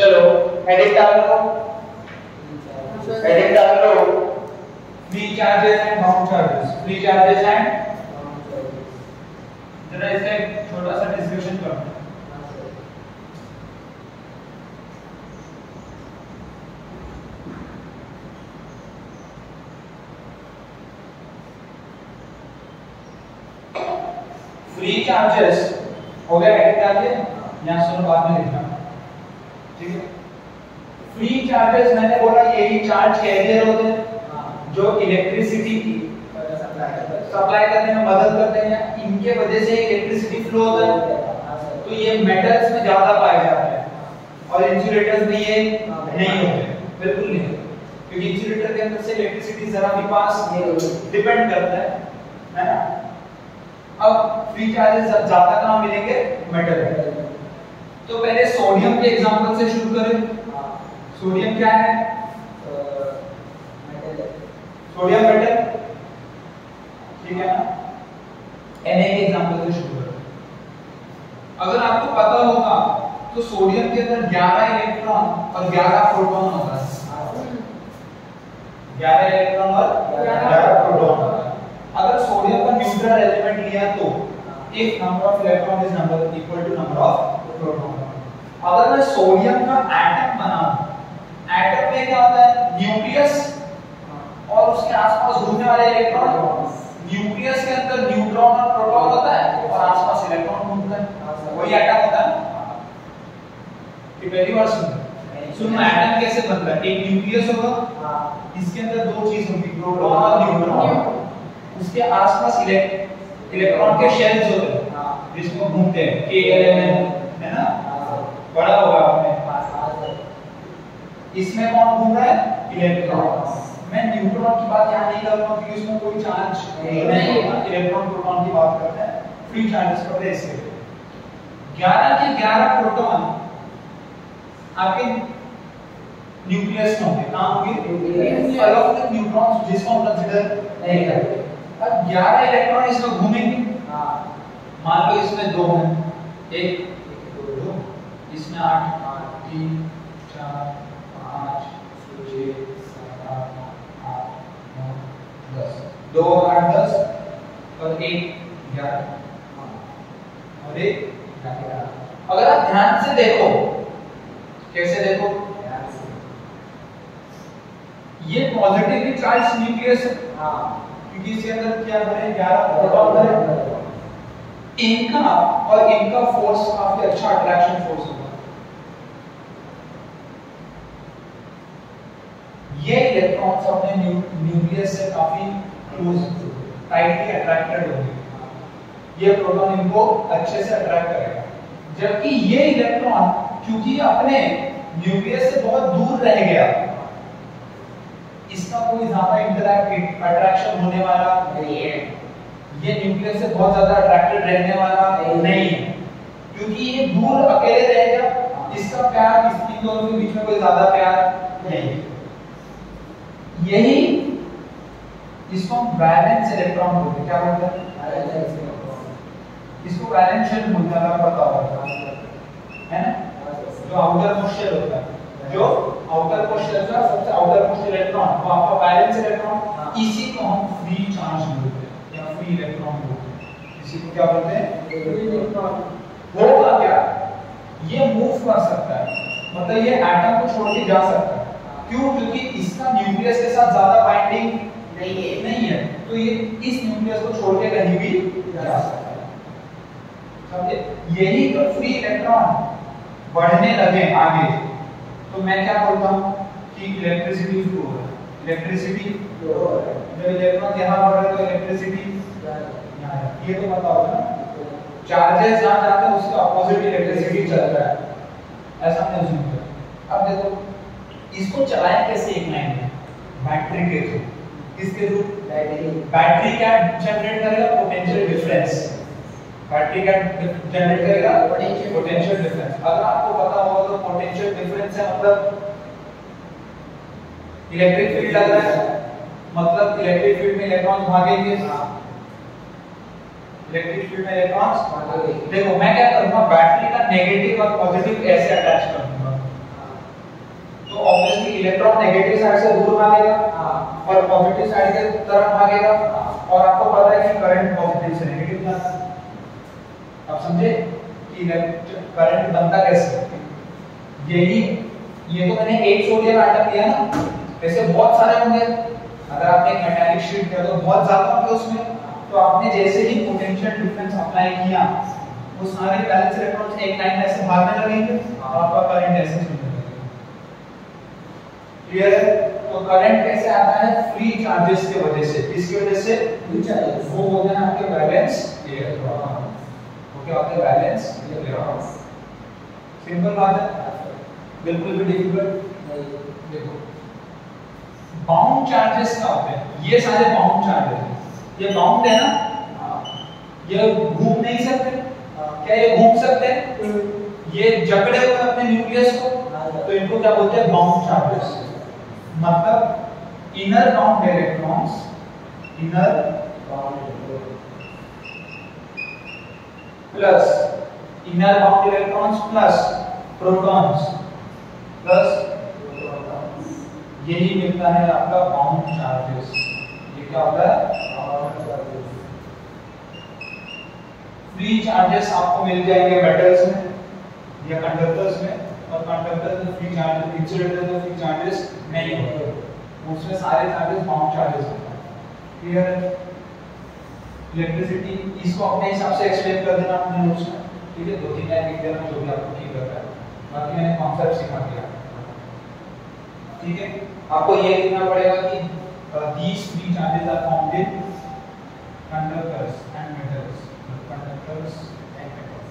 चलो हेडिंग डाल लो, हेडिंग डाल लो, free charges and bound charges, free charges and जरा इसका एक छोटा सा डिस्कशन करो। फ्री चार्जेस हो गया, हेडिंग डाल दिया, यहां सुनो बाद में लिखना, ठीक है। फ्री चार्जेस मैंने बोला यही चार्ज कैरियर होते हैं जो इलेक्ट्रिसिटी की सप्लाई करने में मदद करते हैं, इनके वजह से इलेक्ट्रिसिटी फ्लो होता है। तो ये मेटल्स में ज्यादा पाए जाते हैं और इंसुलेटर्स में ये नहीं होते, बिल्कुल नहीं होते, क्योंकि इंसुलेटर के अंदर से इलेक्ट्रिसिटी जरा भी पास डिपेंड करता है ना। अब फ्री चार्जेस ज्यादा कहां मिलेंगे? मेटल। तो पहले सोडियम के एग्जांपल से शुरू करें। सोडियम क्या है? सोडियम मेटल, ठीक है ना। Na के एग्जांपल से शुरू करें। अगर आपको पता होगा तो सोडियम के अंदर 11 इलेक्ट्रॉन और 11 प्रोटॉन होता है। 11 इलेक्ट्रॉन और 11 प्रोटॉन होता है। अगर सोडियम का न्यूट्रल एलिमेंट लिया तो if number of electron is number equal to number of proton। अगर मैं सोडियम का एटम बनाऊं, एटम में क्या होता है? न्यूक्लियस और उसके आसपास घूमने वाले इलेक्ट्रॉन। न्यूक्लियस के अंदर न्यूट्रॉन और प्रोटॉन होता है और आसपास इलेक्ट्रॉन घूमता है, वही एटम होता है। ये पहली बार सुनो, एटम कैसे बनता है? एक न्यूक्लियस होगा, इसके अंदर दो चीज होंगी, प्रोटॉन और न्यूट्रॉन। उसके आसपास इलेक्ट्रॉन के शेल्स होते हैं जिसको घूमते हैं, KLMN है ना, बड़ा होगा आपने। इसमें कौन घूम रहा है? इलेक्ट्रॉन। मैं न्यूट्रॉन की बात यहाँ नहीं कर रहा हूँ क्योंकि उसमें कोई चार्ज नहीं है, इलेक्ट्रॉन प्रोटॉन की बात करते हैं। फ्री चार्जेस पढ़ते हैं इसके। 11 के 11 प्रोटॉन आपके न्यूक्लियस में होंगे, कहाँ होंगे? अलग अलग न्यूट्रॉन्स जिसको हम कंसीडर नहीं करते। अब 11 इलेक्ट्रॉन इसमें घूमेंगे। मान लो इसमें 2 हैं, 1 2, इसमें 8 3 4 5 6 7 8 9 10, 2 8 10 और 1 11 और 1 11। अगर आप ध्यान से देखो, कैसे देखो, ये पॉजिटिवली चार्ज न्यूक्लियस है क्योंकि इसके अंदर क्या भरे? 11 प्रोटॉन भरे। इनका और इनका फोर्स काफी अच्छा अट्रैक्शन फोर्स होगा। ये इलेक्ट्रॉन्स अपने न्यूक्लियस से काफी क्लोज टाइटली अट्रैक्टेड होंगे। ये प्रोटॉन इनको अच्छे से अट्रैक्ट करेगा, जबकि ये इलेक्ट्रॉन क्योंकि अपने न्यूक्लियस से बहुत दूर रह गया, इसका कोई ज्यादा इंटरैक्ट अट्रैक्शन होने वाला नहीं है। ये न्यूक्लियस से बहुत ज्यादा अट्रैक्टेड रहने वाला नहीं है क्योंकि ये दूर अकेले रहेगा, इसका प्यार इन दोनों के बीच में कोई ज्यादा प्यार नहीं है। यही इसको हम वैलेंस इलेक्ट्रॉन बोलते हैं। क्या बोलते हैं? इसको वैलेंस शेल बोलते हैं, आपको पता होगा है ना, जो आउटर मोस्ट शेल होता है, जो आउटर मोस्ट शेल का सबसे आउटर मोस्ट इलेक्ट्रॉन वो आपका वैलेंस इलेक्ट्रॉन। इसी को हम फ्री चार्ज बोलते हैं या फ्री इलेक्ट्रॉन बोलते हैं। इसी को क्या बोलते हैं? Free electron. होगा क्या? ये मूव कर सकता है, मतलब ये एटम को छोड़ के जा सकता है। क्यों? क्योंकि इसका न्यूक्लियस के साथ ज्यादा बाइंडिंग नहीं है, तो ये इस न्यूक्लियस को छोड़ के कहीं भी जा सकता है। समझे? यही तो फ्री इलेक्ट्रॉन बढ़ने लगे आगे तो मैं क्या बोलता हूँ कि इलेक्ट्रिसिटी फ्लो हो रहा है। इलेक्ट्रिसिटी फ्लो हो रहा है, जब इलेक्ट्रॉन यहाँ बढ़ रहे तो इलेक्ट्रिसिटी यहाँ, ये तो पता होगा ना। चार्जेस जहाँ जाते हैं उसके ऑपोजिट इलेक्ट्रिसिटी चल रहा है, ऐसा हमने अज्यूम किया। अब देखो इसको चलाएं कैसे? एक लाइन में बैटरी के थ्रू। किसके थ्रू? बैटरी क्या जनरेट करेगा? Potential difference. बैटरी क्या जनरेट करेगा? Potential difference. अगर आपको पता होगा तो पोटेंशियल डिफरेंस है मतलब इलेक्ट्रिक फील्ड लग रहा है, मतलब इलेक्ट्रिक फील्ड में इलेक्ट्रॉन्स भागेंगे। इलेक्ट्रिक फील्ड में इलेक्ट्रॉन्स भागेंगे। देखो मैं क्या करूंगा, बैटरी का नेगेटिव और पॉजिटिव ऐसे अटैच कर दूंगा, इलेक्ट्रॉन नेगेटिव साइड से दूर भागेगा और पॉजिटिव साइड की तरफ भागेगा, और आपको पता है कि करंट पॉजिटिव से नेगेटिव जाता है। अब समझे कि करंट बनता कैसे? यही, ये तो मैंने एक सोडियम एटम लिया ना, ऐसे बहुत सारे होंगे। अगर आपने एक मेटालिक शीट लिया तो बहुत ज्यादा होंगे उसमें, तो आपने जैसे ही पोटेंशियल डिफरेंस अप्लाई किया, वो सारे बैलेंस इलेक्ट्रॉन्स एक लाइन में ऐसे भागने लगेंगे और आपका करंट ऐसे चलने लगेगा। क्लियर है? तो करंट कैसे आता है? फ्री चार्जेस की वजह से। किसकी वजह से? Free charges. वो होते हैं आपके बैलेंस इलेक्ट्रॉन। ओके, आपके बैलेंस इलेक्ट्रॉन। सिंपल बात है, बिल्कुल भी डिफिकल्ट नहीं। देखो, बाउंड चार्जेस क्या होते हैं? ये सारे बाउंड चार्जेस हैं। ये बाउंड है ना, ये घूम नहीं सकते। क्या ये घूम सकते हैं? ये जकड़े हुए अपने न्यूक्लियस को, तो इनको क्या बोलते हैं? Bound charges. मतलब inner bound electrons, inner plus inner bound electrons plus protons plus, यही मिलता है आपका बाउंड चार्जेस। ये क्या होता है? Bound charges. फ्री चार्जेस आपको मिल जाएंगे मेटल्स में या कंडक्टर्स में, और कंडक्टर्स में फ्री चार्जेस, इंसुलेटर में फ्री चार्जेस नहीं होते, उसमें सारे चार्जेस बाउंड चार्जेस होते हैं। क्लियर है? इलेक्ट्रिसिटी इसको अपने हिसाब से एक्सप्लेन कर देना अपने नोट्स में, ठीक है? 2-3 लाइन लिख देना जो भी आपको ठीक लगता है, बाकी मैंने कॉन्सेप्ट सिखा दिया, ठीक है? आपको ये लिखना पड़ेगा कि these free charges are found in conductors and metals. Conductors and metals.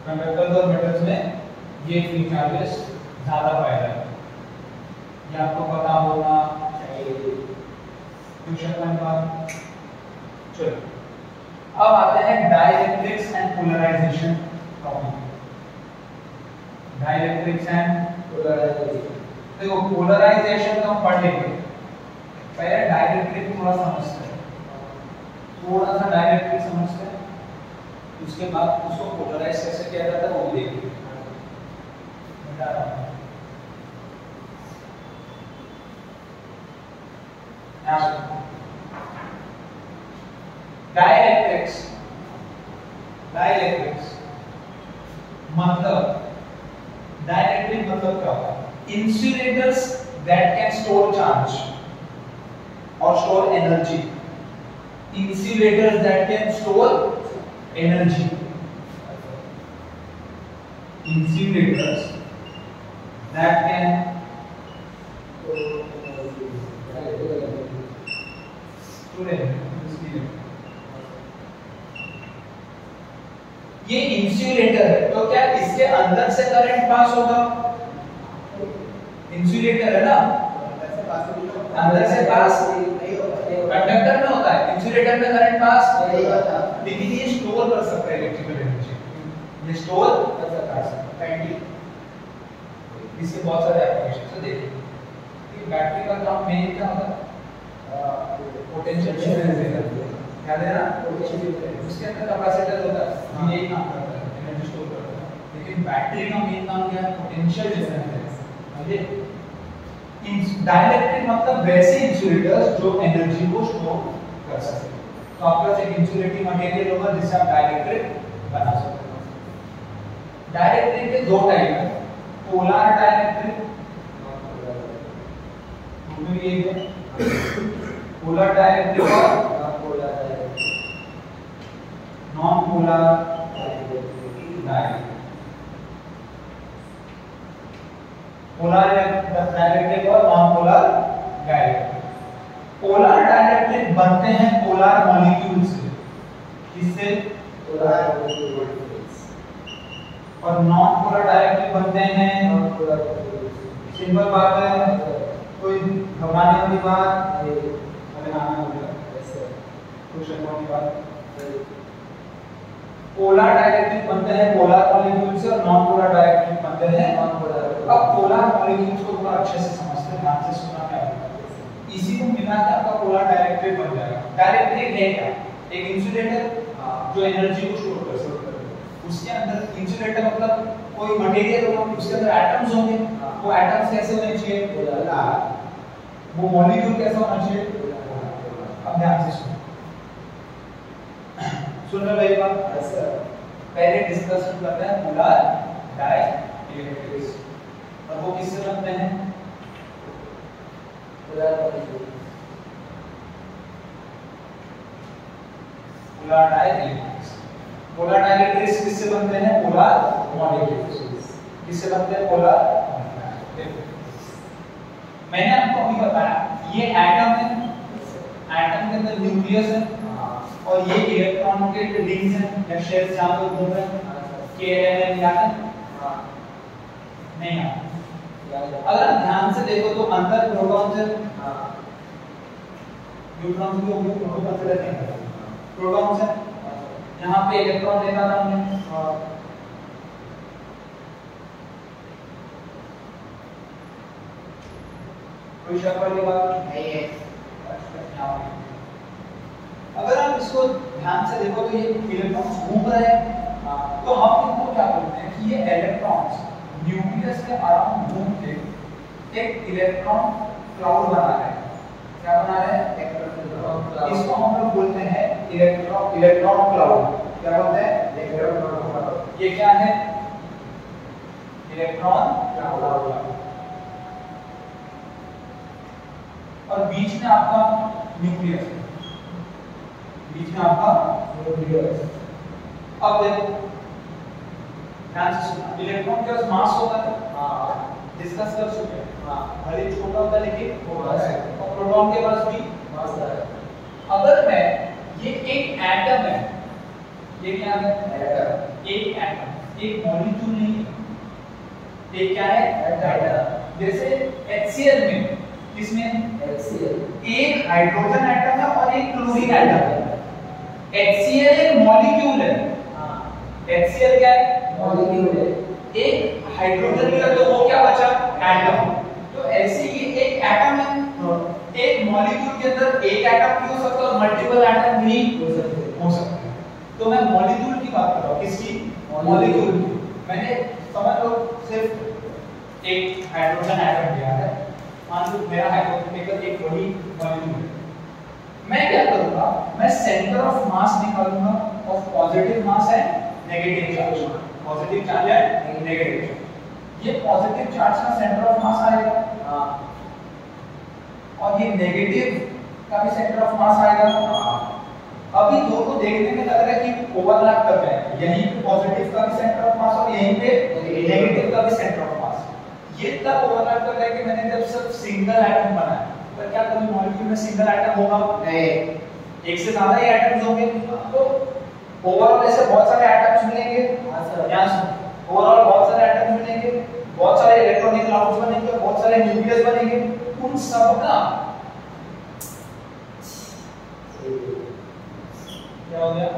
Conductors और मेटल्स में ये फ्री चार्जेस ज्यादा पाए जाते हैं, ये आपको पता होना चाहिए। क्वेश्चन नंबर, चलो अब आते हैं dielectrics and polarization topic. Dielectrics and polarization, देखो पोलराइजेशन तो हम पढ़ लेंगे, पहले डाइइलेक्ट्रिक थोड़ा समझते हैं, थोड़ा सा डाइइलेक्ट्रिक समझते हैं, उसके बाद उसको पोलराइज कैसे किया जाता है वो भी देखेंगे। डाइइलेक्ट्रिक्स, डाइइलेक्ट्रिक्स मतलब, डाइइलेक्ट्रिक मतलब क्या होता है? Insulators that can store charge और store energy. Insulators that can store energy, insulators that can ये इंसुलेटर है, तो क्या इसके अंदर से करंट पास होगा? इंसुलेटर है ना, अंदर से पास कंडक्टर में होता है, इंसुलेटर में करंट पास नहीं होता, लेकिन ये स्टोर कर सकता है इलेक्ट्रिकल एनर्जी, ये स्टोर कर सकता है। इसके बहुत सारे एप्लीकेशंस है, देखिए कि बैटरी का काम मेन क्या होता है? पोटेंशियल डिफरेंस याद है ना, उसके अंदर कैपेसिटर होता है, यही काम करता है, एनर्जी स्टोर करता है। लेकिन बैटरी का मेन काम क्या है? पोटेंशियल डिफरेंस है। समझे? डाइइलेक्ट्रिक मतलब वैसे इंसुलेटर्स जो एनर्जी को स्टोर कर सके। तो आपके पास एक इंसुलेटिंग मटेरियल होगा जिससे आप डाइइलेक्ट्रिक बना सकते हो। डाइइलेक्ट्रिक के दो टाइप है, पोलर डाइइलेक्ट्रिक, दोनों ये है, पोलर डाइइलेक्ट्रिक और non polar dielectric. Polar dielectric और non polar dielectric. Polar dielectric बनते हैं पोलर मॉलिक्यूल से, इससे पोलर मॉलिक्यूल्स, और नॉन पोलर डाइइलेक्ट्रिक बनते हैं नॉन पोलर मॉलिक्यूल्स। सिंपल बात है, कोई घबराने वाली बात अरे नाम होगा ऐसे क्वेश्चन वाली बात। पोलर डाइइलेक्ट्रिक बनते हैं पोलर मॉलिक्यूल से और नॉन पोलर डाइइलेक्ट्रिक बनते हैं नॉन पोलर। अब पोलर मॉलिक्यूल्स को थोड़ा अच्छे से समझते हैं, ध्यान से सुनना क्या है, इसी को मिला के आपका पोलर डाइइलेक्ट्रिक बन जाएगा। डाइइलेक्ट्रिक है क्या? एक इंसुलेटर जो एनर्जी को स्टोर कर सकता है, उसके अंदर इंसुलेटर मतलब कोई मटेरियल होगा, उसके अंदर एटम्स होंगे, वो एटम्स कैसे होने चाहिए, वो मॉलिक्यूल कैसा होना चाहिए। अब ध्यान से सुन रहे हो बात, पहले डिस्कशन करते हैं पोलर डाइइलेक्ट्रिक्स, और वो किससे बनते हैं, पोलर डाइइलेक्ट्रिक्स। पोलर डाइइलेक्ट्रिक्स किससे बनते हैं, पोलर मॉलिक्यूल्स। किससे बनते हैं, पोलर मॉलिक्यूल्स। मैंने आपको अभी बताया ये एटम है, एटम के अंदर न्यूक्लियस है, और ये इलेक्ट्रॉन के रिंग्स हैं या शेल्स जहां पे घूम रहे हैं, केएलएन याद है, नहीं याद। अगर आप ध्यान से देखो तो अंदर प्रोटॉन्स है, न्यूट्रॉन्स भी होंगे, प्रोटॉन से रहते हैं, प्रोटॉन्स है, यहाँ पे इलेक्ट्रॉन देखा था हमने, कोई शक वाली बात नहीं है। अगर आप इसको ध्यान से देखो तो ये इलेक्ट्रॉन्स घूम रहे हैं, तो हम इनको क्या बोलते हैं कि ये इलेक्ट्रॉन्स न्यूक्लियस के अराउंड घूम के एक इलेक्ट्रॉन क्लाउड बना रहे हैं। क्या बना रहे हैं, इलेक्ट्रॉन क्लाउड। इसको हम लोग बोलते हैं इलेक्ट्रॉन क्लाउड। क्या बोलते हैं, इलेक्ट्रॉन क्लाउड। ये क्या है, इलेक्ट्रॉन क्लाउड। और बीच में आपका न्यूक्लियस है, बीच में आपका न्यूक्लियस। अब देखो ध्यान से सुनना, इलेक्ट्रॉन के पास मास होता है, डिस्कस कर चुके हैं, भले छोटा होता है लेकिन होता है, और प्रोटॉन के पास भी मास है। अगर मैं ये एक एटम है, ये क्या है, एटम, एक एटम, एक मॉलिक्यूल नहीं है, ये क्या है, एटम। जैसे HCl में, इसमें HCl एक हाइड्रोजन एटम है और एक क्लोरीन एटम है। HCl एक मॉलिक्यूल है, HCl क्या है, मॉलिक्यूल है, एक हाइड्रोजन लिया तो वो क्या बचा, एटम। तो ऐसे ये एक एटम है, एक मॉलिक्यूल के अंदर एक एटम भी हो सकता है और मल्टीपल एटम भी हो सकते हैं। तो मैं मॉलिक्यूल की बात कर रहा हूँ, किसकी, मॉलिक्यूल की। मैंने समझ लो सिर्फ एक हाइड्रोजन एटम लिया है, मान लो मेरा हाइपोथेटिकल एक वही मॉलिक्यूल है। मैं क्या करूंगा, मैं सेंटर ऑफ मास निकालूंगा, ऑफ पॉजिटिव मास है नेगेटिव चार्ज, पॉजिटिव चार्ज है नेगेटिव चार्ज। ये पॉजिटिव चार्ज का सेंटर ऑफ मास आएगा, और ये नेगेटिव का भी सेंटर ऑफ मास आएगा। अभी दोनों देखने में लग रहा है कि ओवरलैप कर रहे हैं, यहीं पे पॉजिटिव का भी सेंटर ऑफ मास और यहीं पे नेगेटिव का भी सेंटर ऑफ मास। ये तब ओवरलैप कर रहा है कि मैंने जब सिर्फ सिंगल एटम बनाया, तो क्या कभी मॉलिक्यूल में सिंगल एटम होगा, नहीं, एक से ज्यादा ही एटम्स होंगे, तो ओवरऑल ऐसे बहुत सारे एटम्स मिलेंगे। ओवरऑल बहुत सारे एटम्स मिलेंगे, बहुत सारे इलेक्ट्रॉनिक क्लाउड्स बनेंगे, बहुत सारे न्यूक्लियस बनेंगे। उन सब का क्या हो गया,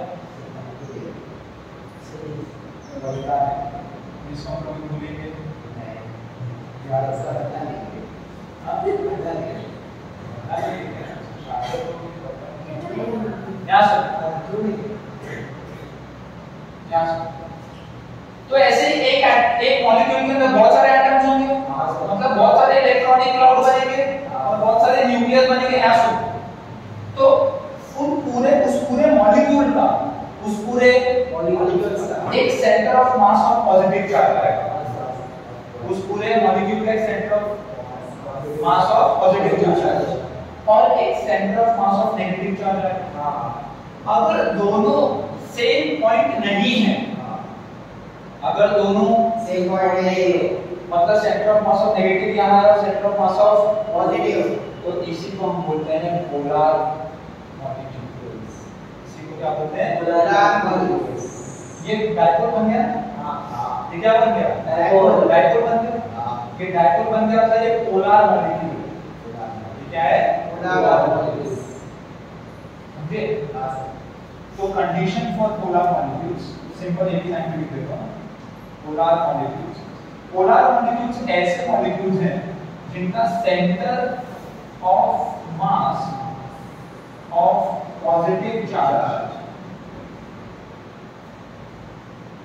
इसको हम लोग भूलेंगे यार, ऐसा पता नहीं, आप भी पता नहीं, तो ऐसे ही एक मॉलिक्यूल के अंदर बहुत सारे एटम्स होंगे, मतलब बहुत सारे इलेक्ट्रॉनिक क्लाउड बनेंगे और बहुत सारे न्यूक्लियस बनेंगे यहाँ से। तो उस पूरे मॉलिक्यूल का, उस पूरे मॉलिक्यूल का एक centre of mass of positive charge आएगा, उस पूरे मॉलिक्यूल का एक centre of mass of positive charge और एक centre of mass of negative charge आएगा। अगर दोनों सेम पॉइंट नहीं है, अगर दोनों सेम पॉइंट नहीं है, मतलब centre of mass of negative यहाँ है और centre of mass of positive, तो इसी को हम बोलते हैं पोलर मॉलिक्यूल्स। इसी को क्या बोलते हैं, पोलर मॉलिक्यूल्स। ये डाइपोल बन गया, हां, ये क्या बन गया, डाइपोल, डाइपोल बन गया। ये डाइपोल बन गया मतलब ये पोलर मॉलिक्यूल, ये क्या है, पोलर मॉलिक्यूल्स। समझे? तो condition for polar molecules simple एक ही लाइन में लिख देता हूं, पोलर मॉलिक्यूल्स। पोलर मॉलिक्यूल्स ऐसे मॉलिक्यूल्स हैं जिनका centre of mass of positive charge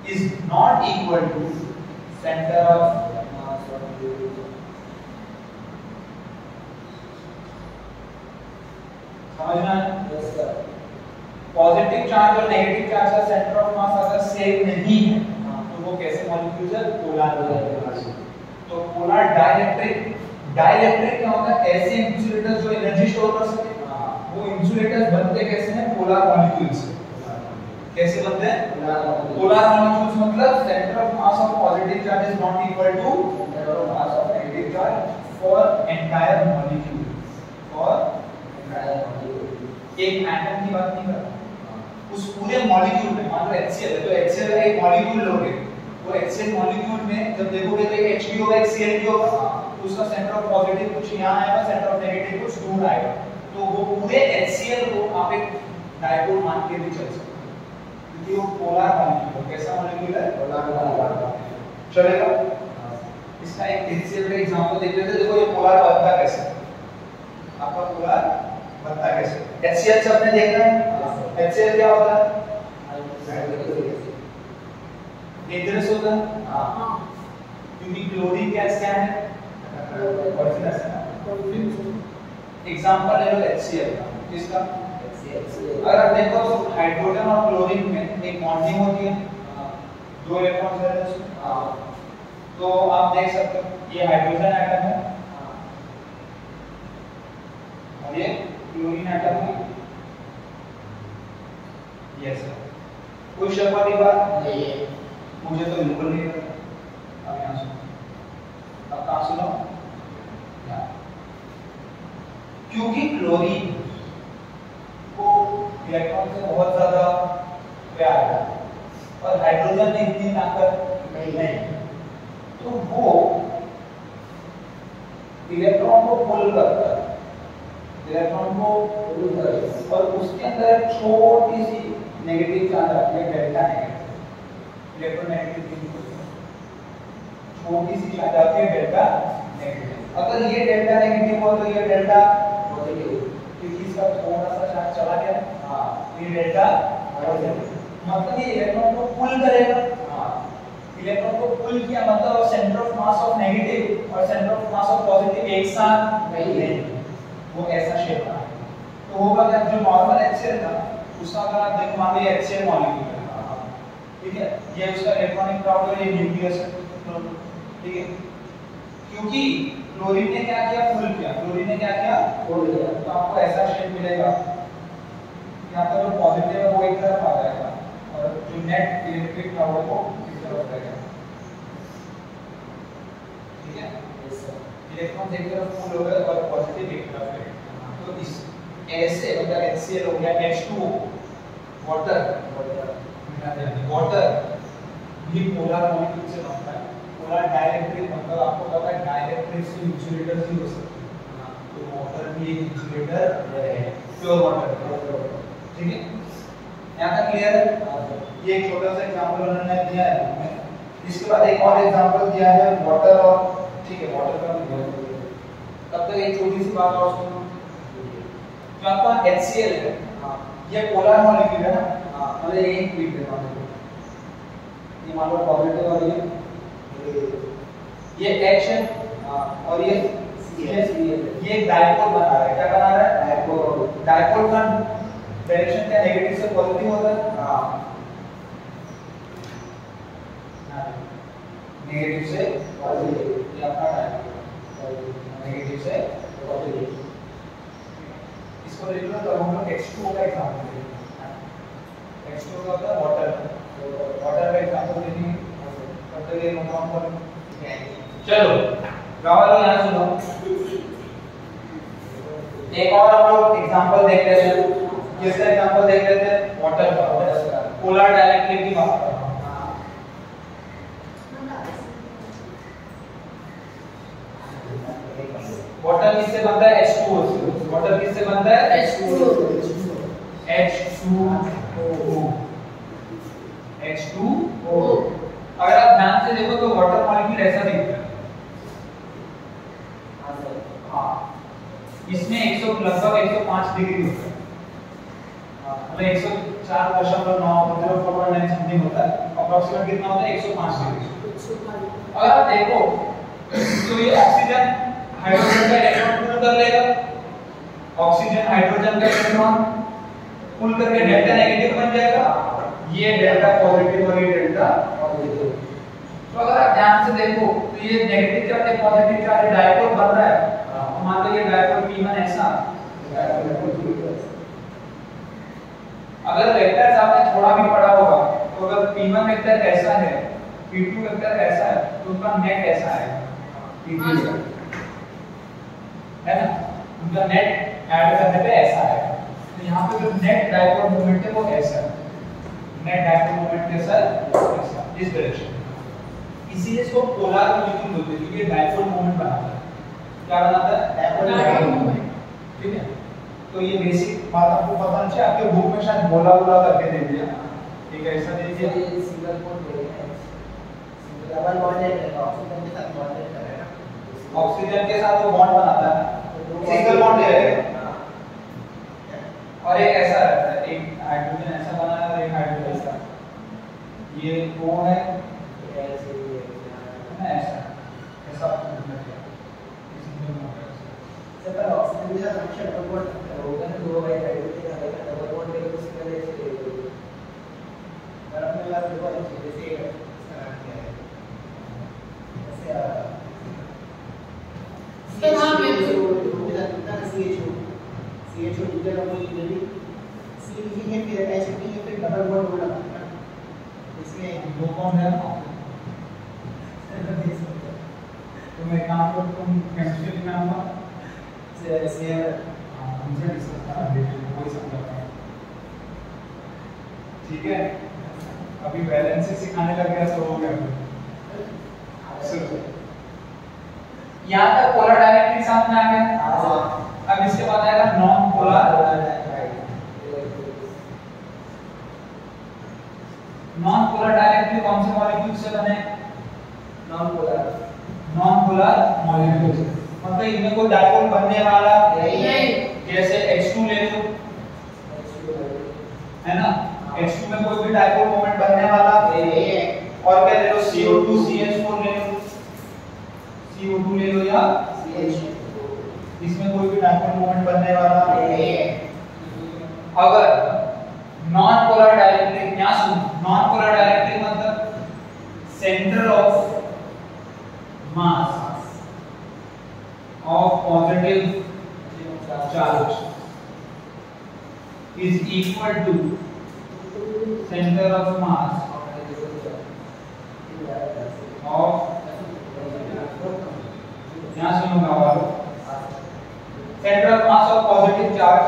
is not equal to center of mass of molecule. समझना? Yes sir. पॉजिटिव चार्ज और नेगेटिव चार्ज का सेंटर ऑफ मास अगर सेम नहीं है तो वो कैसे मॉलिक्यूल्स है? पोलर हो जाएंगे। तो पोलर डाइलेक्ट्रिक, डाइलेक्ट्रिक क्या होता है? ऐसे इंसुलेटर्स जो एनर्जी स्टोर कर सके। वो इंसुलेटर्स बनते कैसे हैं? Polar molecules. कैसे बनते हैं? पोलर मॉलिक्यूल्स मतलब centre of mass of positive charge is not equal to centre of mass of negative charge for entire molecule. For entire molecule, एक एटम की बात नहीं कर रहा, उस पूरे मॉलिक्यूल में। मान लो HCl है तो HCl का एक मॉलिक्यूल लोगे, वो HCl मॉलिक्यूल में जब देखोगे तो एक H भी होगा, एक Cl भी होगा, तो उसका सेंटर ऑफ पॉजिटिव कुछ यहाँ आएगा, सेंटर ऑफ नेगेटिव कुछ दूर आएगा। तो वो पूरे HCl को आप एक डायपोल मान के भी चल सकते हो, क्योंकि वो पोलर मॉलिक्यूल है। कैसा मॉलिक्यूल है? पोलर। चलेगा? इसका एक HCl का एग्जांपल देख लेते हैं। देखो ये पोलर बनता कैसे, आपका पोलर बनता कैसे? HCl सबने देखा है। HCl क्या होता है? डेंजरस होता है। हां, क्योंकि क्लोरीन गैस क्या है? पॉइजनस है। एग्जांपल ले लो HCl का। किसका? अगर आप देखो तो हाइड्रोजन और क्लोरीन में एक बॉन्डिंग होती है, दो इलेक्ट्रॉन है उसमें। तो आप देख सकते हो ये हाइड्रोजन एटम है और ये क्लोरीन एटम है। Yes sir. कोई शक वाली बात नहीं है? मुझे तो बिल्कुल नहीं पता। अब यहाँ सुनो, अब कहाँ सुनो? क्योंकि क्लोरीन को इलेक्ट्रॉन से बहुत ज्यादा प्यार है और हाइड्रोजन में इतनी ताकत नहीं है, तो वो इलेक्ट्रॉन को पुल करता है, इलेक्ट्रॉन को पुल करता है और उसके अंदर छोटी सी नेगेटिव चार्ज आती है, डेल्टा नेगेटिव। इलेक्ट्रोनेगेटिव छोटी सी चार्ज आती है, डेल्टा नेगेटिव। अगर ये डेल्टा नेगेटिव हो तो ये डेल्टा पॉजिटिव, क्योंकि इसका थोड़ा सा चार्ज चला गया। हां, ये डेल्टा पॉजिटिव मतलब ये इलेक्ट्रॉन को पुल करेगा। हां, इलेक्ट्रॉन को पुल किया मतलब centre of mass of negative और centre of mass of positive एक साथ नहीं है, वो ऐसा शेप बना। तो होगा क्या? जो नॉर्मल HCl था उसका अगर आप देखो, मान लीजिए HCl मॉलिक्यूल है, ठीक है, ये उसका इलेक्ट्रॉनिक क्राउड है, ये न्यूक्लियस है, ठीक है। क्योंकि क्लोरीन ने क्या किया? पुल किया। क्लोरीन ने क्या किया? पुल किया। तो आपको ऐसा शेप मिलेगा, यहाँ पर जो पॉजिटिव है वो एक तरफ आ जाएगा और जो नेट इलेक्ट्रिक क्राउड है वो इस तरफ रहेगा, ठीक है। इलेक्ट्रॉन एक तरफ पुल होगा और पॉजिटिव एक तरफ रहेगा। तो इस ऐसे मतलब HCl हो गया, H2O वाटर, वाटर भी पोलर मॉलिक्यूल से बनता है। पोलर डाइलेक्ट्रिक मतलब आपको पता है डाइलेक्ट्रिक से इंसुलेटर भी हो सकते हैं, तो वाटर भी एक इंसुलेटर है, प्योर वाटर, ठीक है। यहाँ तक क्लियर है? ये एक छोटा सा एग्जांपल उन्होंने दिया है। इसके बाद एक और एग्जांपल दिया है वाटर और, ठीक है, वाटर का भी। तब तक एक छोटी सी बात और सुनो, जो आपका HCl है ये पोलर मॉलिक्यूल है ना, मतलब ये एक पीट है, ये मान लो पॉजिटिव और ये H है और ये ये एक डायपोल बना रहा है। क्या बना रहा है? डायपोल। डायपोल का डायरेक्शन क्या? नेगेटिव से पॉजिटिव होता है। नेगेटिव से पॉजिटिव, ये अपना डायपोल, नेगेटिव से पॉजिटिव। इसको लिख लो तो हम लोग H2O का एग्जांपल लेंगे। H2O का होता है वाटर, वाटर का एग्जांपल लेंगे। तब तक ये नोट डाउन कर लो। चलो गावालो यहाँ सुनो, एक और हम लोग एग्जांपल देख लेते हैं। किसका एग्जांपल देख लेते हैं? वाटर का। पोलर डाइलेक्ट्रिक की बात कर रहा हूँ। वाटर किससे बनता है? H2O से। वाटर किससे बनता है? H2O। H2O। अगर आप ध्यान से देखो तो वाटर मॉलिक्यूल ऐसा दिखता है। हाँ, इसमें लगभग 105 डिग्री होता है, मतलब 104.9 समथिंग होता है। अप्रोक्सीमेट कितना होता है 105 डिग्री। अगर आप देखो तो ये ऑक्सीजन हाइड्रोजन का इलेक्ट्रॉन पुल कर लेगा, ऑक्सीजन हाइड्रोजन का इलेक्ट्रॉन पुल करके डेल्टा नेगेटिव बन जाएगा, ये डेल्टा पॉजिटिव और ये डेल्टा पॉजिटिव। तो अगर आप ध्यान से देखो तो ये नेगेटिव चार्ज और पॉजिटिव चार्ज डायपोल बन रहा है। मान लो ये डायपोल P1 ऐसा, अगर वेक्टर्स आपने थोड़ा भी पढ़ा होगा तो अगर P1 वेक्टर कैसा है, P2 वेक्टर कैसा है, तो उनका नेट कैसा है, P3 है ना, उनका नेट ऐड करने पे ऐसा है। तो यहाँ पे जो नेट डायपोल मोमेंट है वो ऐसा है, नेट डायपोल मोमेंट कैसा है, ऐसा, इस डायरेक्शन। इसीलिए इसको पोलर मॉलिक्यूल बोलते हैं, क्योंकि ये डायपोल मोमेंट बनाता है। क्या बनाता है, डायपोल मोमेंट। ठीक है, तो ये बेसिक बात आपको पता होनी चाहिए। आपके बुक में शायद बोला करके दे दिया, ठीक है, ऐसा दे दिया। ये सिंगल बॉन्ड है, डबल बॉन्ड है, ऑक्सीजन के साथ बॉन्ड है, ऑक्सीजन के साथ वो बॉन्ड बनाता है, सिंगल बॉन्ड है। और एक ऐसा रहता है, एक हाइड्रोजन ऐसा बना है और एक हाइड्रोजन ऐसा, ये वो है ना, ऐसा ऐसा पर ऑक्सीजन के साथ अक्षर डबल बॉन्ड होगा ना, दो बाई हाइड्रोजन के साथ डबल बॉन्ड लेकर तो सिंगल ऐसे ले पर अपने बात देखो जैसे इसका नाम क्या है, ऐसे इसका नाम है जो कितना CHO दूसरा डबल ये भी C लिखेंगे फिर अटैच करेंगे फिर डबल बॉन्ड होगा ना, इसमें दो बॉन्ड है ना। तो मैं काम को तुम केमिस्ट्री में आऊंगा से हमसे डिस्कस करना है, कोई समझाता है, ठीक है। अभी बैलेंस से सिखाने लग गया तो हो गया। यहाँ तक पोलर डायरेक्ट्रिक सामने आ गया। अब इसके बाद आएगा नॉन पोलर। नॉन पोलर डायरेक्ट्रिक कौन से मॉलिक्यूल से बने, नॉन पोलर मॉलिक्यूल, मतलब इनमें कोई डायपोल बनने वाला नहीं। जैसे H2 ले लो, है ना, H2 में कोई भी डायपोल मोमेंट बनने वाला नहीं है। और क्या ले लो, CO2 CH4 ले लो, CO2 ले लो या CH4, इसमें कोई भी डायपोल मोमेंट बनने वाला नहीं है। अगर नॉन पोलर डाइलेक्ट्रिक, क्या सुन, नॉन पोलर डाइलेक्ट्रिक मतलब centre of mass of positive charge is equal to center of mass of, यहाँ सुनूंगा वालों, center of mass of positive charge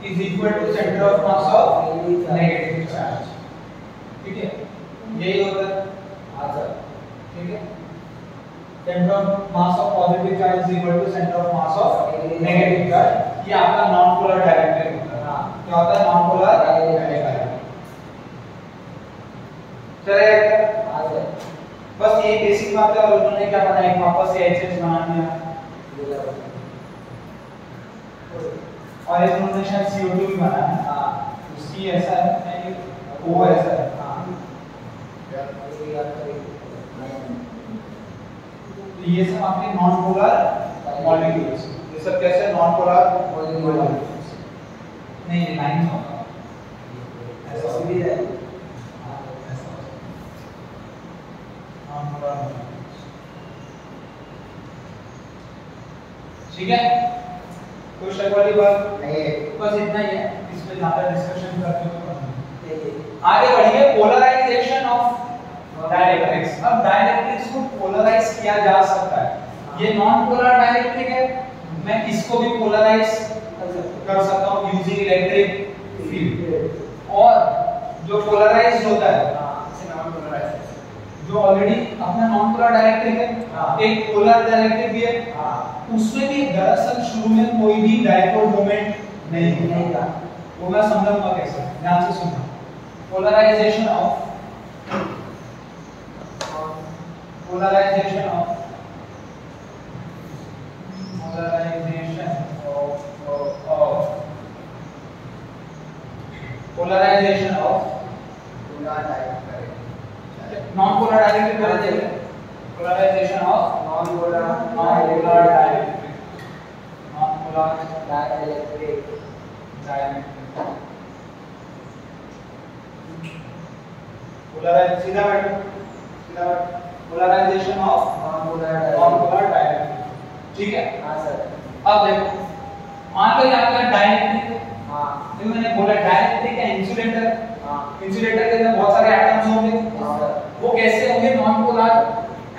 is equal to center of mass of negative charge, ठीक है, यही होता है, ठीक है। Center of mass of positive charge is equal to center of mass of negative charge। ये आपका नॉन पोलर डाइलेक्ट्रिक होता है। क्या होता है, नॉन पोलर डाइलेक्ट्रिक। चलिए बस ये बेसिक बात है। और उन्होंने क्या बनाया, एक वापस से HH बना दिया, और एक उन्होंने शायद CO2 भी बनाया, उसकी ऐसा है, वो ऐसा है, तो ये सब आपके नॉन पोलर मॉलिक्यूल्स, ये सब कैसे नॉन पोलर मॉलिक्यूल्स, नहीं ये लाइन होगा ऐसा भी है, ऐसा नॉन पोलर मॉलिक्यूल्स, ठीक है। कोई शक वाली बात नहीं है, बस इतना ही है, इस पे ज्यादा डिस्कशन करते हुए आगे बढ़िए। Polarization of dielectrics. अब डाइलेक्ट्रिक्स को पोलराइज किया जा सकता है। ये नॉन पोलर डाइलेक्ट्रिक है, मैं इसको भी पोलराइज कर सकता हूं यूजिंग इलेक्ट्रिक फील्ड। और जो पोलराइज्ड होता है, जो ऑलरेडी अपना नॉन पोलर डाइलेक्ट्रिक है, एक पोलर डाइलेक्ट्रिक भी है, उसमें भी दरअसल शुरू में कोई भी डाइपोल मोमेंट नहीं था। वो मैं समझाऊंगा कैसे, ध्यान से सुनना। Polarization of polarization of non polar dielectric बोले थे polarization of non polar dielectric polarize सीधा बैठो polarization of non polar dielectric ठीक है हां सर अब देखो मान लो यहाँ पे डाइलेक्ट्रिक हां तो मैंने बोला डाइलेक्ट्रिक है इंसुलेटर हां इंसुलेटर के अंदर बहुत सारे एटम्स होंगे वो कैसे होंगे नॉन पोलर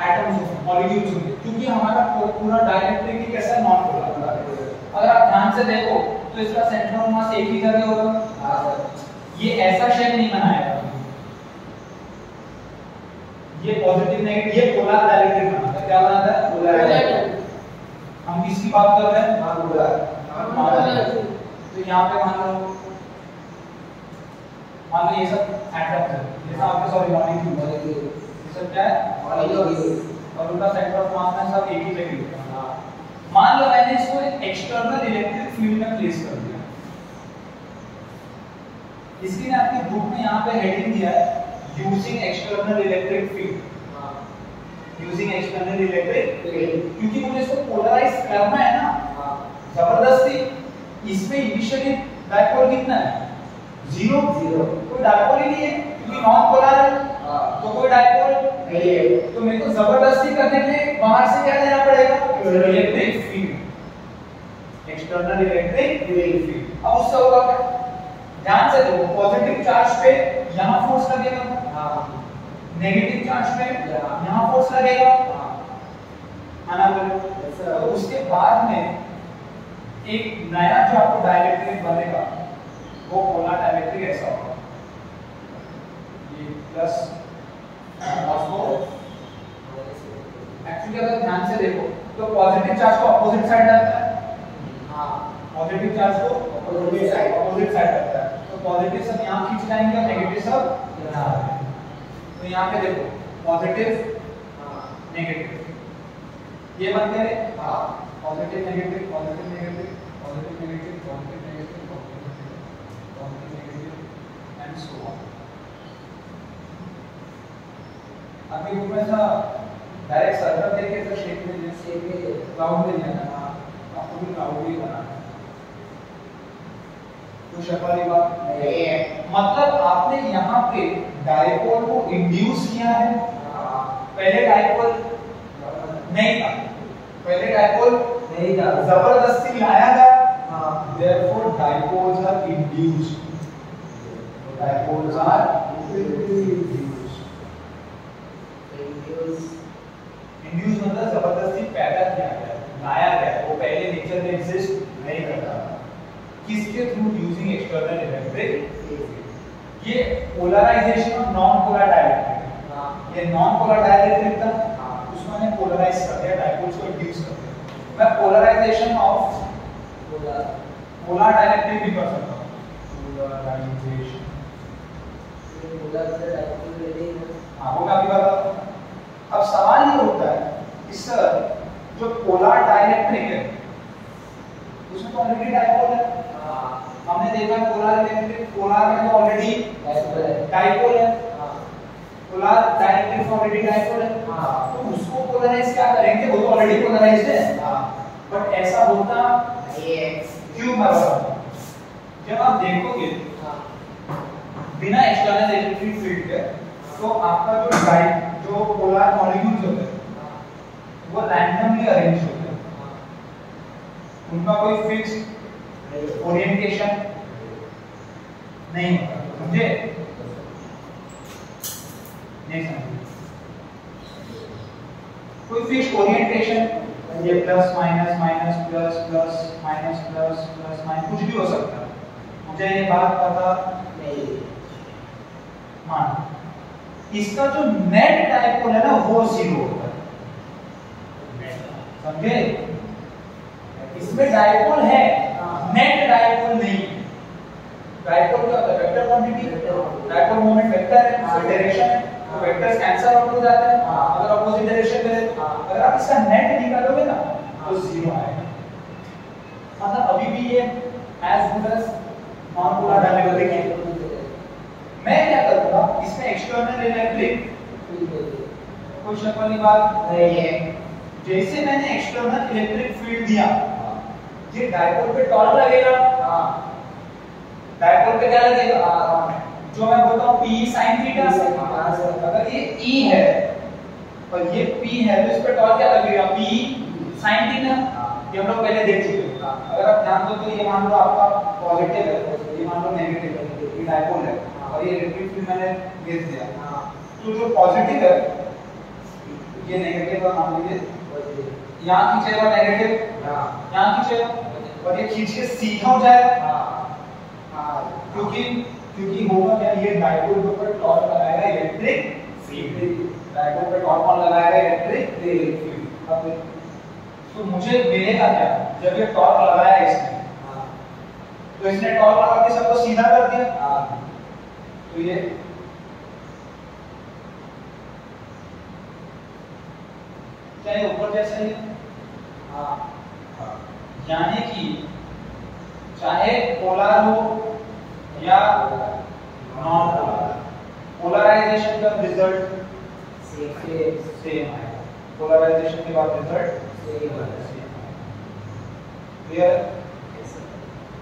एटम्स होंगे मॉलिक्यूल्स होंगे क्योंकि हमारा पूरा डाइलेक्ट्रिक ही कैसा नॉन पोलर अगर आप ध्यान से देखो तो इसका सेंटर ऑफ मास एक ही जगह होगा हां सर ये ऐसा शेप नहीं बनाएगा ये पॉजिटिव नेगेटिव ये पोलर डाइलेक्ट्रिक बनाता है क्या बनाता है पोलर हम किसकी बात कर रहे हैं नॉन पोलर तो यहाँ पे मान लो ये सब एटम है जैसा आपके सॉरी मॉलिक्यूल ये सब क्या है मॉलिक्यूल और उनका सेंटर ऑफ मास में सब एक ही जगह होता है हां मान लो मैंने इसको एक्सटर्नल इलेक्ट्रिक फील्ड में प्लेस कर दिया इसकी ने आपके बुक में यहाँ पे हेडिंग दिया है using external electric field using external electric field क्योंकि मुझे इसको पोलराइज करना है ना जबरदस्ती इसमें इनिशियली डाइपोल कितना है 0 कोई डाइपोल ही नहीं है क्योंकि नॉन पोलर है तो कोई डाइपोल नहीं है तो मेरे को जबरदस्ती करने के लिए बाहर से क्या देना पड़ेगा electric field external electric field अब उससे होगा क्या ध्यान से देखो पॉजिटिव चार्ज पे यहां फोर्स लगेगा हां नेगेटिव चार्ज पे यहां फोर्स लगेगा हां ना बोलो तो उसके बाद में एक नया जो आपको डाइलेक्ट्रिक बनेगा वो पोलर डाइलेक्ट्रिक ऐसा होगा ये प्लस और एक्चुअली अगर ध्यान से देखो तो पॉजिटिव चार्ज को अपोजिट साइड जाता है हां पॉजिटिव चार्ज को अपोजिट साइड जाता है तो पॉजिटिव सब यहां खींच जाएंगे और नेगेटिव सब यहां तो यहां पे देखो पॉजिटिव नेगेटिव ये बन गए हां positive negative positive negative positive negative positive negative positive negative and so on आपके बुक में सा डायरेक्ट सर्कल देके तो शेप में क्लाउड में लेना आपको भी क्लाउड ही बनाना है तो शक्ल बात नहीं है मतलब आपने यहाँ पे डाइपोल को इंड्यूस किया है पहले डाइपोल नहीं था जबरदस्ती लाया गया therefore dipoles are induced induce मतलब जबरदस्ती पैदा किया गया लाया गया वो पहले नेचर में एग्जिस्ट नहीं करता था किसके थ्रू यूजिंग एक्सटर्नल इलेक्ट्रिक ये polarization of non polar dielectric ये नॉन पोलर डाइलेक्ट्रिक था उसमें ने पोलराइज कर दिया डाइपोल्स को इंड्यूस कर दिया मैं पोलराइजेशन ऑफ पोलर डाइलेक्ट्रिक भी कर सकता हूं पोलराइजेशन पोलर से डाइपोल ले लेंगे हां वो मैं अभी बताता हूं अब सवाल ये होता है कि सर जो पोलर डाइलेक्ट्रिक है उसमें तो ऑलरेडी डाइपोल है हमने देखा पोलर इलेक्ट्रिक पोलर में तो ऑलरेडी डाइपोल है पोलर डाइलेक्ट्रिक ऑलरेडी डाइपोल है तो उसको पोलराइज क्या करेंगे वो तो ऑलरेडी पोलराइज्ड है बट ऐसा होता क्यों बराबर जब आप देखोगे बिना एक्सटर्नल इलेक्ट्रिक फील्ड के तो आपका जो पोलर मॉलिक्यूल्स होते हैं वो रैंडमली अरेंज होते हैं उनका कोई फिक्स ओरिएंटेशन नहीं होता समझे नहीं समझे कोई फिक्स ओरिएंटेशन ये plus minus minus plus plus minus plus plus minus कुछ भी हो सकता है मुझे ये बात पता नहीं मान इसका जो नेट डाइपोल है ना वो 0 होता है समझे इसमें डाइपोल है नेट डाइपोल नहीं डाइपोल क्या होता है vector quantity dipole moment vector है डायरेक्शन है तो वेक्टर्स कैंसिल आउट हो जाते हैं अगर अपोजिट डायरेक्शन में अगर आप इसका नेट निकालोगे ना तो 0 आएगा मतलब अभी भी ये as good as non polar dielectric है मैं क्या करूंगा इसमें एक्सटर्नल इलेक्ट्रिक कोई शक वाली बात नहीं है। जैसे मैंने एक्सटर्नल इलेक्ट्रिक फील्ड दिया, ये डायपोल पे टॉर्क लगेगा। हाँ, डायपोल पे क्या लगेगा? जो मैं बोलता हूँ P sin थीटा। अगर ये E है और ये P है तो इस पे टॉर्क क्या लगेगा? P sin theta. ये हम लोग पहले देख चुके हैं। अगर आप ध्यान दो तो ये मान लो आपका पॉजिटिव है, ये मान लो नेगेटिव है, ये डायपोल है और ये इलेक्ट्रिक फील्ड मैंने गेज दिया। तो जो पॉजिटिव है ये नेगेटिव का मान लीजिए, यहाँ खींचेगा नेगेटिव, यहाँ खींचेगा और ये खींच के सीधा हो जाएगा। क्योंकि होगा क्या, ये डायपोल के ऊपर टॉर्क लगाएगा इलेक्ट्रिक फील्ड। डायपोल पे टॉर्क कौन लगाएगा? Electric field. अब तो मुझे मिलेगा क्या जब ये टॉर्क लगाया इसने? तो इसने टॉर्क लगा के सबको सीधा कर दिया। तो ये क्या ये ऊपर जैसा ही है? यानी कि चाहे पोलर हो या नॉन पोलर, पोलराइजेशन का रिजल्ट सेम आएगा। पोलराइजेशन के बाद रिजल्ट सेम आएगा। क्लियर?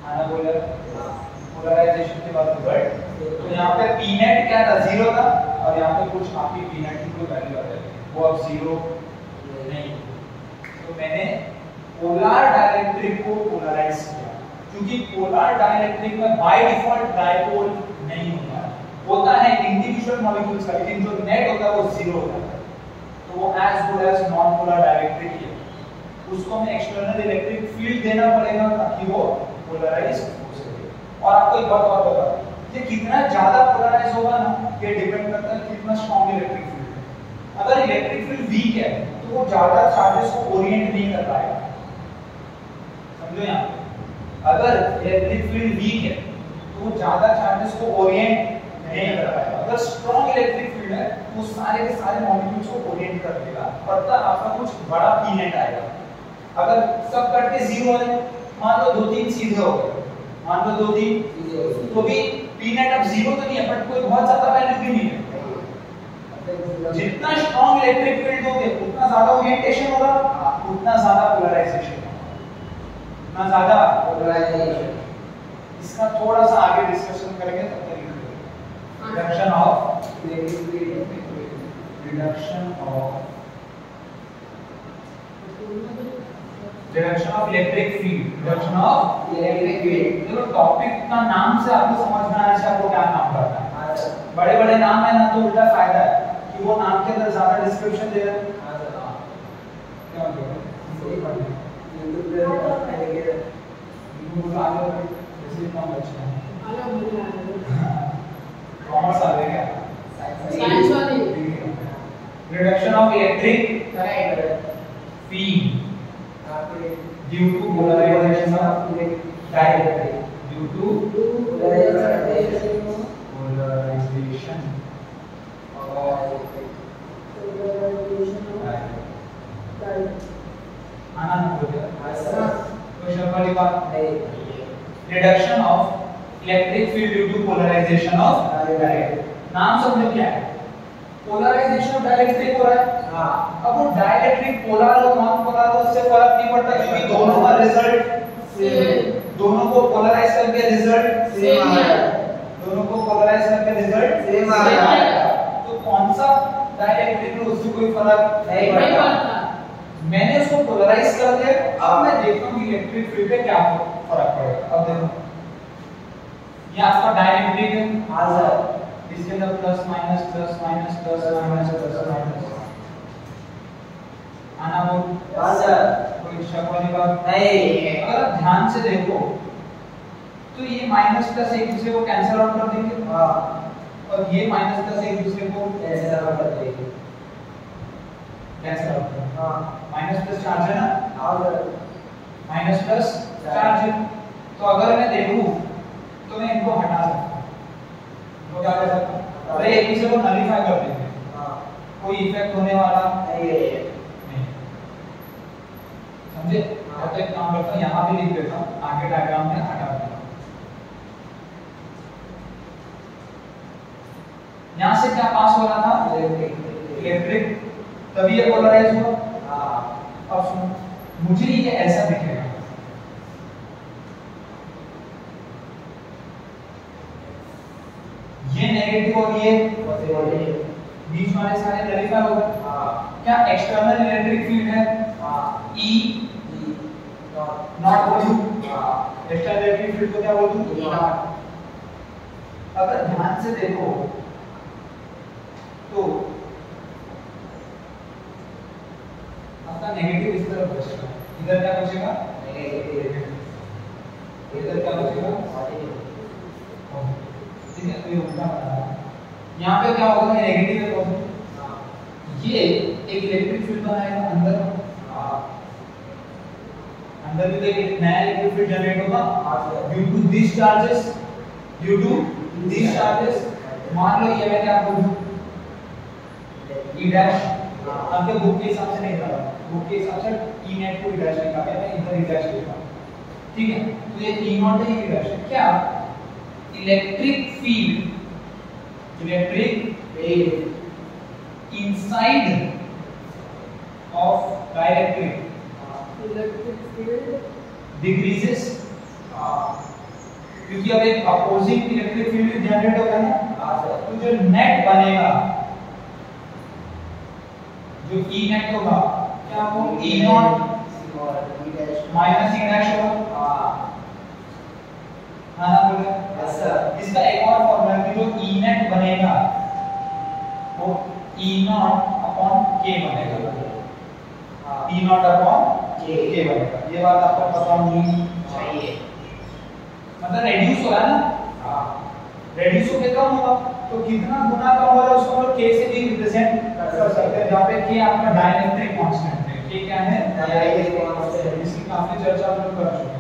आना बोले पोलराइजेशन के बाद रिजल्ट। तो यहाँ पे P नेट क्या था? 0 था और यहाँ पे कुछ आपकी P नेट की कोई वैल्यू आ जाएगी, वो अब 0 नहीं। तो मैंने पोलर डाइलेक्ट्रिक को पोलराइज किया, क्योंकि पोलर डाइलेक्ट्रिक में बाय डिफॉल्ट डायपोल नहीं होता है इंडिविजुअल मॉलिक्यूल्स का, लेकिन जो नेट होता है वो 0 होता है। तो वो as good as non polar dielectric है। उसको मैं एक्सटर्नल इलेक्ट्रिक फील्ड देना पड़ेगा ताकि वो पोलराइज हो सके। और आपको एक बात और बता, ये कितना ज्यादा पोलराइज होगा ना, ये डिपेंड करता है कितना स्ट्रांग इलेक्ट्रिक फील्ड है। अगर इलेक्ट्रिक फील्ड वीक है तो वो ज्यादा चार्जेस को ओरिएंट नहीं कर पाएगा। समझो यहाँ, अगर इलेक्ट्रिक फील्ड वीक है तो वो ज्यादा चार्जेस को ओरिएंट नहीं कर पाएगा। अगर स्ट्रांग इलेक्ट्रिक फील्ड है तो सारे के सारे मॉलिक्यूल्स को ओरिएंट कर देगा और तब आपका कुछ बड़ा P नेट आएगा। अगर सब कट के 0 है, मान लो 2-3 सीधे हो गए, मान लो 2-3 तो भी P नेट अब 0 तो नहीं है, बट कोई बहुत ज्यादा वैल्यू भी नहीं है। जितना स्ट्रांग इलेक्ट्रिक फील्ड दोगे उतना ज्यादा ओरिएंटेशन होगा, उतना ज्यादा पोलराइजेशन होगा, उतना ज्यादा पोलराइजेशन। इसका थोड़ा सा आगे डिस्कशन करेंगे, तब तक रिडक्शन ऑफ इलेक्ट्रिक फील्ड। देखो टॉपिक का नाम से आपको समझ में आना चाहिए आपको क्या काम करना है। बड़े बड़े नाम है ना तो उल्टा फायदा है कि वो नाम के अंदर ज्यादा डिस्क्रिप्शन दे रहे हैं। क्या कॉमर्स आ गया साइंस वाली reduction of electric field due to polarization of dielectric, due to polarization आना ना बोलिए क्वेश्चन वाली बात नहीं। Reduction of electric field due to polarization of dielectric. नाम समझो क्या है, पोलराइजेशन ऑफ डाइलेक्ट्रिक हो रहा है। हाँ, अब वो डाइलेक्ट्रिक पोलर हो नॉन पोलर हो उससे फर्क नहीं पड़ता, क्योंकि दोनों का रिजल्ट सेम, दोनों को पोलराइज करके रिजल्ट सेम आएगा, दोनों को पोलराइज करके रिजल्ट सेम आएगा। तो कौन सा डाइलेक्ट्रिक है उससे कोई फर्क नहीं पड़ता। मैंने उसको पोलराइज कर दिया, अब मैं देखता हूं कि इलेक्ट्रिक फील्ड पे क्या फर्क पड़ेगा। अब देखो ये आपका डाइलेक्ट्रिक है, इसके अंदर plus minus plus minus plus minus plus minus आना वो कोई शक वाली बात नहीं। अगर आप ध्यान से देखो तो ये माइनस प्लस एक दूसरे को कैंसिल आउट कर देंगे। हाँ, और ये माइनस प्लस एक दूसरे को कैंसिल आउट कर देंगे, कैंसिल आउट। हाँ, माइनस प्लस चार्ज है ना, और माइनस प्लस चार्ज है। तो अगर मैं देखूं तो मैं इनको हटा सकता हूं, तो क्या कर सकता हूं, अरे एक दूसरे को नलिफाई कर देंगे। हां, कोई इफेक्ट होने वाला नहीं है, नहीं समझे। तो एक काम करता हूं, यहां भी लिख देता हूं, आगे डायग्राम में हटा देता हूं। यहां से क्या पास हो रहा था, इलेक्ट्रिक तभी ये पोलराइज हुआ। हाँ अब सुनो, मुझे ये ऐसा दिखेगा, ये नेगेटिव और ये पॉजिटिव, बीच वाले सारे नलिफाई हो गए। हाँ क्या एक्सटर्नल इलेक्ट्रिक फील्ड है? हाँ E नॉट बोल दूं, हाँ एक्सटर्नल इलेक्ट्रिक फील्ड को क्या बोल दूं? E not. अगर ध्यान से देखो तो आपका नेगेटिव इस तरफ बचेगा, इधर क्या बचेगा? नेगेटिव, इधर क्या बचेगा? पॉजिटिव। ठीक है, तो ये उल्टा बना है। यहाँ पे क्या होगा? नेगेटिव है पॉजिटिव, ये एक इलेक्ट्रिक फील्ड बनाएगा अंदर, अंदर भी तो एक नया इलेक्ट्रिक फील्ड जनरेट होगा due to this charges, due to this charges. मान लो ये मैं क्या बोलूं? E dash. अब के बुक के हिसाब से नहीं था, बुक के हिसाब से E नेट को E डैश लिखा गया है, इधर E डैश लिखा, ठीक है। तो ये E नॉट है, E डैश है। क्या electric field inside of dielectric electric field decreases, क्योंकि अब एक अपोजिंग इलेक्ट्रिक फील्ड जनरेट होगा ना, तो जो नेट बनेगा, जो E नेट होगा क्या वो E not minus E dash होगा। हाँ ना बोले? Yes sir. इसका एक और फॉर्मूला है कि जो E नेट बनेगा वो E नॉट अपॉन K बनेगा, E नॉट अपॉन K बनेगा। ये बात आपको पता होनी चाहिए। मतलब रेड्यूस हो रहा है ना, रेड्यूस होके कम होगा, तो कितना गुना कम हो रहा है उसको हम लोग K से भी रिप्रेजेंट कर सकते हैं, जहाँ पे K आपका डायइलेक्ट्रिक कांस्टेंट है। K क्या है? Dielectric constant. इसकी काफी चर्चा हम लोग कर चुके हैं।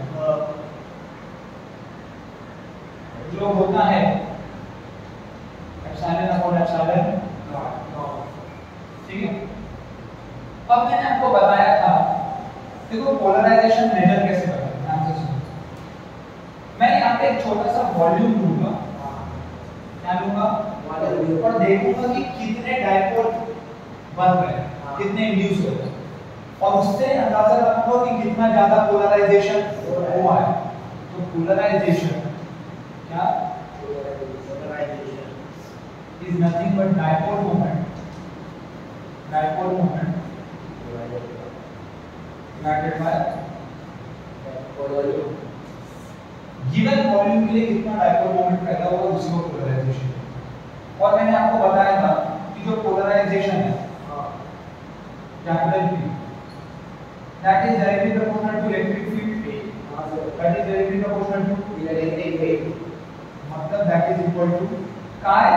जो होता है एप्सिलॉन अपॉन एप्सिलॉन नॉट, ठीक है। अब मैंने आपको बताया था, देखो पोलराइजेशन मेजर कैसे करते हैं, ध्यान से सुनो। मैं यहाँ पे एक छोटा सा वॉल्यूम लूंगा, क्या लूंगा? वॉल्यूम, और देखूंगा कि कितने डायपोल बन रहे हैं, कितने इंड्यूस हो रहे हैं, और उससे अंदाजा लगाऊंगा कि कितना ज्यादा पोलराइजेशन हुआ है। तो पोलराइजेशन क्या? Polarization is nothing but dipole moment divided by volume. given volume के लिए कितना डायपोल मोमेंट पैदा होगा उसी को पोलराइजेशन। और मैंने आपको बताया था कि जो पोलराइजेशन है capital P that is directly proportional to electric field, that is directly proportional to electric field, मतलब that is equal to chi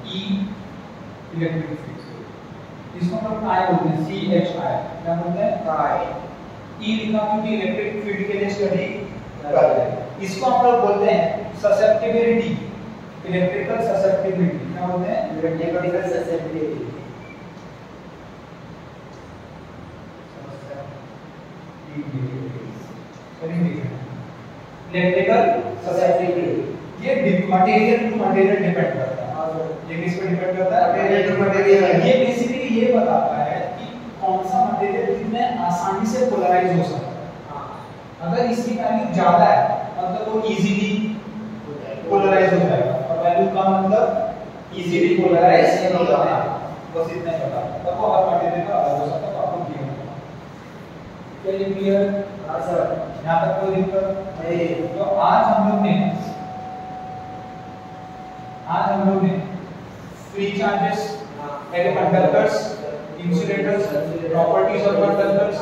E electric field. इसको हम लोग chi बोलते हैं, CHI क्या बोलते हैं? chi। E लिखा क्योंकि इलेक्ट्रिक फील्ड के लिए स्टडी कर रहे हैं। इसको हम लोग बोलते हैं ससेप्टिबिलिटी, इलेक्ट्रिकल ससेप्टिबिलिटी। क्या बोलते हैं? Electrical susceptibility. इलेक्ट्रिकल ससेप्टिबिलिटी ये मटेरियल टू मटेरियल डिपेंड करता है। ये किस पे डिपेंड करता है? Material to material. ये बेसिकली ये बताता है कि कौन सा मटेरियल कितने आसानी से पोलराइज हो सकता है। अगर इसकी वैल्यू ज्यादा है मतलब वो इजीली पोलराइज हो जाएगा, और वैल्यू कम मतलब इजीली पोलराइज नहीं होगा। बस इतना ही बता, तब वो हर मटेरियल का अलग हो सकता है। तो आपको क्लियर है क्या? ये क्लियर? हां सर। यहां तक कोई दिक्कत नहीं। तो आज हम लोग ने free charges, conductors, insulators, properties of conductors,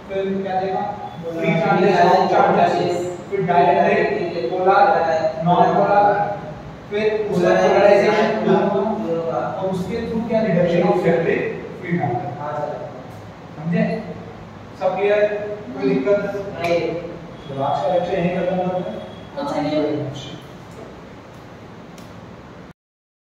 फिर क्या देखा? फ्री चार्जेस, फिर डाइलेक्ट्रिक, पोलर, नॉन पोलर, फिर उसका पोलराइजेशन और उसके थ्रू क्या रिडक्शन ऑफ इलेक्ट्रिक फील्ड आता है। हां सर। समझे? सब क्लियर? कोई दिक्कत नहीं। तो आज का लेक्चर यहीं खत्म करते हैं। तो चलिए